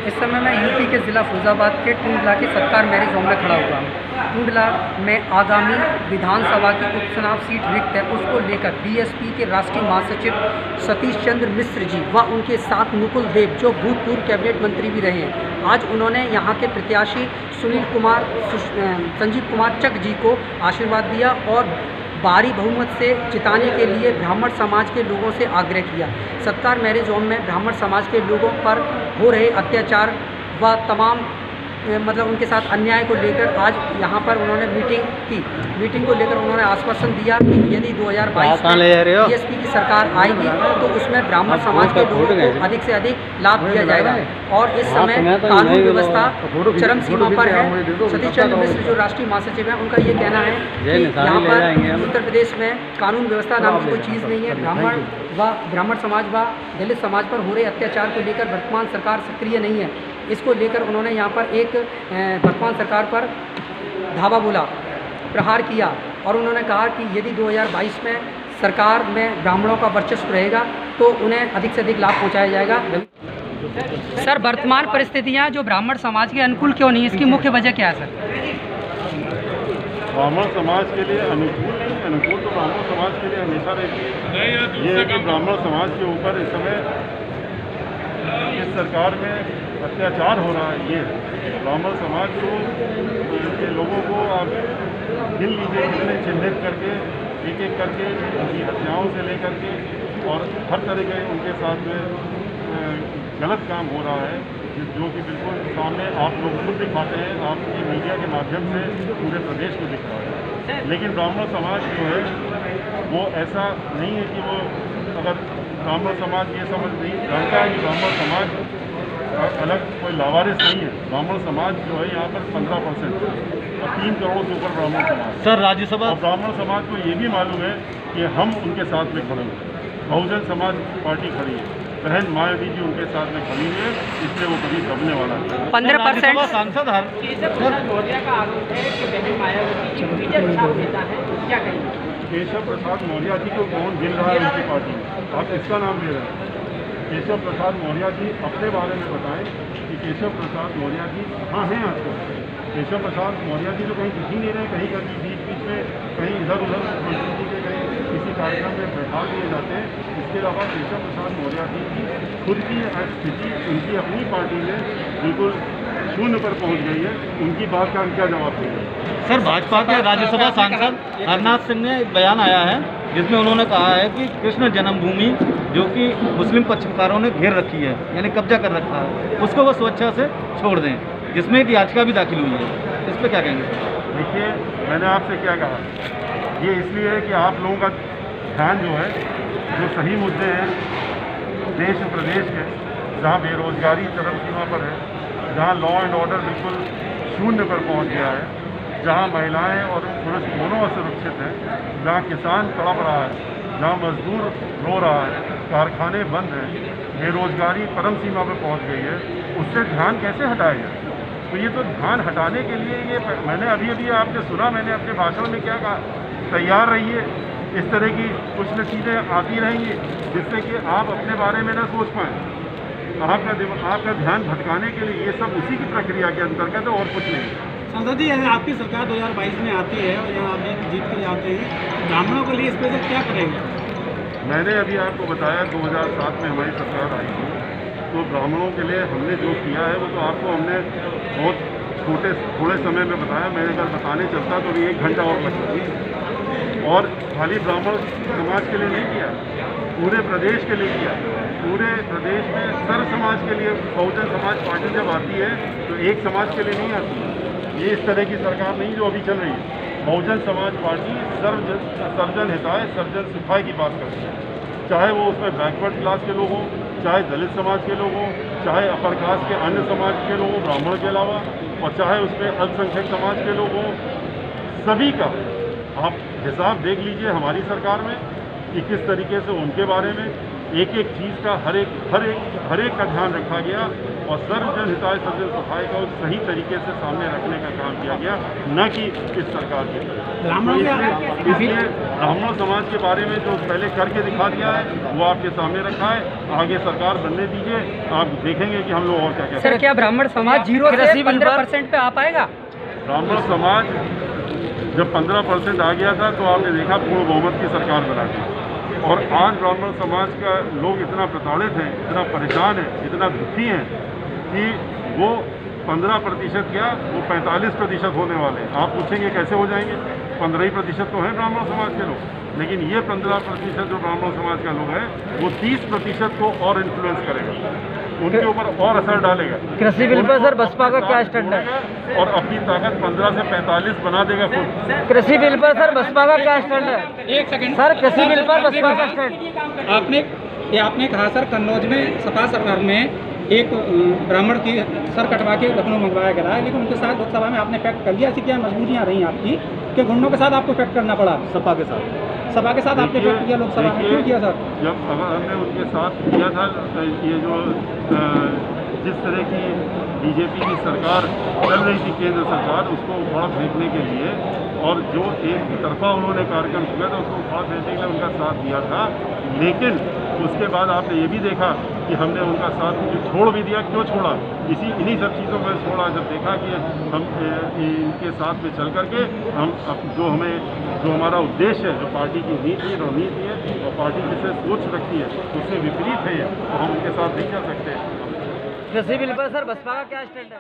इस समय मैं यूपी के ज़िला फिरोजाबाद के टूंडला के सरकार मैरिज होम में खड़ा हुआ हूँ। टूंडला में आगामी विधानसभा की उपचुनाव सीट रिक्त है, उसको लेकर बीएसपी के राष्ट्रीय महासचिव सतीश चंद्र मिश्र जी व उनके साथ मुकुल देव, जो भूतपूर्व कैबिनेट मंत्री भी रहे हैं, आज उन्होंने यहाँ के प्रत्याशी संजीव कुमार चक जी को आशीर्वाद दिया और भारी बहुमत से जिताने के लिए ब्राह्मण समाज के लोगों से आग्रह किया। सत्कार मैरिज होम में ब्राह्मण समाज के लोगों पर हो रहे अत्याचार व तमाम उनके साथ अन्याय को लेकर आज यहाँ पर उन्होंने मीटिंग को लेकर उन्होंने आश्वासन दिया कि यदि 2022 में बीएसपी की सरकार आएगी तो उसमें ब्राह्मण समाज के लोगों को अधिक से अधिक लाभ दिया जाएगा। और इस समय कानून व्यवस्था चरम सीमा पर है। सतीश चंद्र मिश्र जो राष्ट्रीय महासचिव हैं, उनका ये कहना है कि यहाँ पर उत्तर प्रदेश में कानून व्यवस्था नाम की कोई चीज़ नहीं है। ब्राह्मण समाज व दलित समाज पर हो रहे अत्याचार को लेकर वर्तमान सरकार सक्रिय नहीं है। इसको लेकर उन्होंने यहाँ पर एक वर्तमान सरकार पर धावा बोला, प्रहार किया और उन्होंने कहा कि यदि 2022 में सरकार में ब्राह्मणों का वर्चस्व रहेगा तो उन्हें अधिक से अधिक लाभ पहुँचाया जाएगा। सर, वर्तमान परिस्थितियाँ जो ब्राह्मण समाज के अनुकूल क्यों नहीं, इसकी मुख्य वजह क्या है सर? ब्राह्मण समाज के लिए अनुकूल तो ब्राह्मण समाज के लिए हमेशा रहती है। ये है कि ब्राह्मण समाज के ऊपर इस समय इस सरकार में अत्याचार हो रहा है। ये ब्राह्मण समाज के लोगों को आप गिन लीजिए, कितने चिन्हित करके एक एक करके उनकी हत्याओं से लेकर के और हर तरह के उनके साथ में गलत काम हो रहा है, जो कि बिल्कुल सामने आप लोग खुद दिखाते हैं, आपके मीडिया के माध्यम से पूरे प्रदेश को दिख रहा है। लेकिन ब्राह्मण समाज जो है वो ऐसा नहीं है कि वो, अगर ब्राह्मण समाज ये समझ नहीं जानता है कि ब्राह्मण समाज अलग कोई लावारिस नहीं है। ब्राह्मण समाज जो है यहाँ पर 15% और 3 करोड़ से ऊपर ब्राह्मण समाज सर राज्यसभा और ब्राह्मण समाज को ये भी मालूम है कि हम उनके साथ में खड़े हैं। बहुजन समाज पार्टी खड़ी है, बहन मायावती जी उनके साथ में खड़ी है, इसलिए वो कभी दबने वाला है। 15% सांसद केशव प्रसाद मौर्य जी को कौन गिन रहा है उनकी पार्टी में? आप किसका नाम ले रहे हैं? केशव प्रसाद मौर्य जी अपने बारे में बताएं कि केशव प्रसाद मौर्य जी कहाँ हैं आपको? केशव प्रसाद मौर्य जी तो कहीं दिख ही नहीं रहे, कहीं कभी बीच में कहीं इधर उधर मंत्री के कहीं किसी कार्यक्रम में बैठा दिए जाते हैं। इसके अलावा केशव प्रसाद मौर्य जी की खुद की स्थिति उनकी अपनी पार्टी में बिल्कुल शून्य पर पहुंच गई है। उनकी बात का क्या जवाब देंगे? सर, भाजपा के राज्यसभा सांसद हरनाथ सिंह ने एक बयान आया है जिसमें उन्होंने कहा है कि कृष्ण जन्मभूमि जो कि मुस्लिम पक्षकारों ने घेर रखी है, यानी कब्जा कर रखा है, उसको वो स्वेच्छा से छोड़ दें, जिसमें एक याचिका भी दाखिल हुई है। इस पर क्या कहेंगे? देखिए, मैंने आपसे क्या कहा, ये इसलिए है कि आप लोगों का ध्यान जो है, जो सही मुद्दे हैं देश और प्रदेश के, जहाँ बेरोजगारी चरम सीमा पर है, जहाँ लॉ एंड ऑर्डर बिल्कुल शून्य पर पहुँच गया है, जहाँ महिलाएं और पुरुष दोनों असुरक्षित हैं, जहाँ किसान तड़प रहा है, जहाँ मजदूर रो रहा है, कारखाने बंद हैं, बेरोजगारी परम सीमा पर पहुँच गई है, उससे ध्यान कैसे हटाया जाए? तो ये तो ध्यान हटाने के लिए ये मैंने अभी आपने सुना, मैंने अपने भाषण में क्या कहा, तैयार रहिए, इस तरह की कुछ न चीज़ें आती रहेंगी जिससे कि आप अपने बारे में न सोच पाएँ। आपका ध्यान भटकाने के लिए ये सब उसी की प्रक्रिया के अंतर्गत है और कुछ नहीं। सांसद जी, आपकी सरकार 2022 में आती है और यहाँ आप जीत के जाते हैं, ब्राह्मणों के लिए स्पेशल क्या करेंगे? मैंने अभी आपको बताया 2007 में हमारी सरकार आई थी, तो ब्राह्मणों के लिए हमने जो किया है वो तो आपको हमने बहुत थोड़े समय में बताया। मैं अगर बताने चलता तो अभी 1 घंटा और लगता। और खाली ब्राह्मण समाज के लिए नहीं किया, पूरे प्रदेश के लिए किया। पूरे प्रदेश में सर्व समाज के लिए बहुजन समाज पार्टी जब आती है तो एक समाज के लिए नहीं आती। ये इस तरह की सरकार नहीं जो अभी चल रही है। बहुजन समाज पार्टी सर्वजन हिताय सर्वजन सुखाय की बात करती है, चाहे वो उसमें बैकवर्ड क्लास के लोग हों, चाहे दलित समाज के लोग हों, चाहे अपर कास्ट के अन्य समाज के लोग हों ब्राह्मण के अलावा, और चाहे उसमें अल्पसंख्यक समाज के लोग हों, सभी का आप हिसाब देख लीजिए हमारी सरकार में कि किस तरीके से उनके बारे में एक एक चीज़ का हर एक का ध्यान रखा गया और सर्व जन हिताय सर्वजन सुखाय का सही तरीके से सामने रखने का काम किया गया, न कि इस सरकार की तरफ। इसलिए ब्राह्मण समाज के बारे में जो पहले करके दिखा दिया है वो आपके सामने रखा है। आगे सरकार बनने दीजिए, आप देखेंगे कि हम लोग और क्या सर, क्या ब्राह्मण समाज 0 से 15% पे आ पाएगा? ब्राह्मण समाज जब 15% आ गया था तो आपने देखा पूर्ण बहुमत की सरकार बना दी, और आज ब्राह्मण समाज का लोग इतना प्रताड़ित हैं, इतना परेशान हैं, इतना दुखी हैं कि वो 15% क्या, वो 45% होने वाले हैं। आप पूछेंगे कैसे हो जाएंगे? 15% तो हैं ब्राह्मण समाज के लोग, लेकिन ये 15% जो ब्राह्मण समाज का लोग है वो 30% को और इन्फ्लुएंस करेगा, उनके ऊपर और असर डालेगा। कृषि बिल पर सर बसपा का क्या स्टैंड है? और अपनी ताकत 15 से 45 बना देगा खुद। कृषि बिल पर सर बसपा का क्या स्टैंड है? एक सेकंड सर, कृषि बिल पर बसपा का स्टैंड। आपने कहा सर कन्नौज में सपा सरकार में एक ब्राह्मण की सर कटवा के लखनऊ मंगवाया गया है, लेकिन उनके साथ लोकसभा में आपने पैक्ट कर लिया। ऐसी क्या मजबूरियाँ रही आपकी कि गुंडों के साथ आपको पैक्ट करना पड़ा? सपा के साथ आपने पैक्ट किया लोकसभा में, क्यों किया सर? जब अगर हमने उनके साथ किया था, ये जो जिस तरह की बीजेपी की सरकार चल रही थी, केंद्र सरकार, उसको उखाड़ फेंकने के लिए, और जो एक तरफा उन्होंने कार्यक्रम किया था उसको उखाड़ फेंकने के लिए उनका साथ दिया था। लेकिन उसके बाद आपने ये भी देखा कि हमने उनका साथ छोड़ भी दिया। क्यों छोड़ा? इन्हीं सब चीज़ों में छोड़ा, जब देखा कि हम इनके साथ में चल करके हम जो हमारा उद्देश्य है, जो पार्टी की नीति रणनीति है और पार्टी जिसे सोच रखती है उससे विपरीत है, तो हम उनके साथ नहीं चल सकते। कृषि बिल पर सर बसपा का क्या स्टैंड है?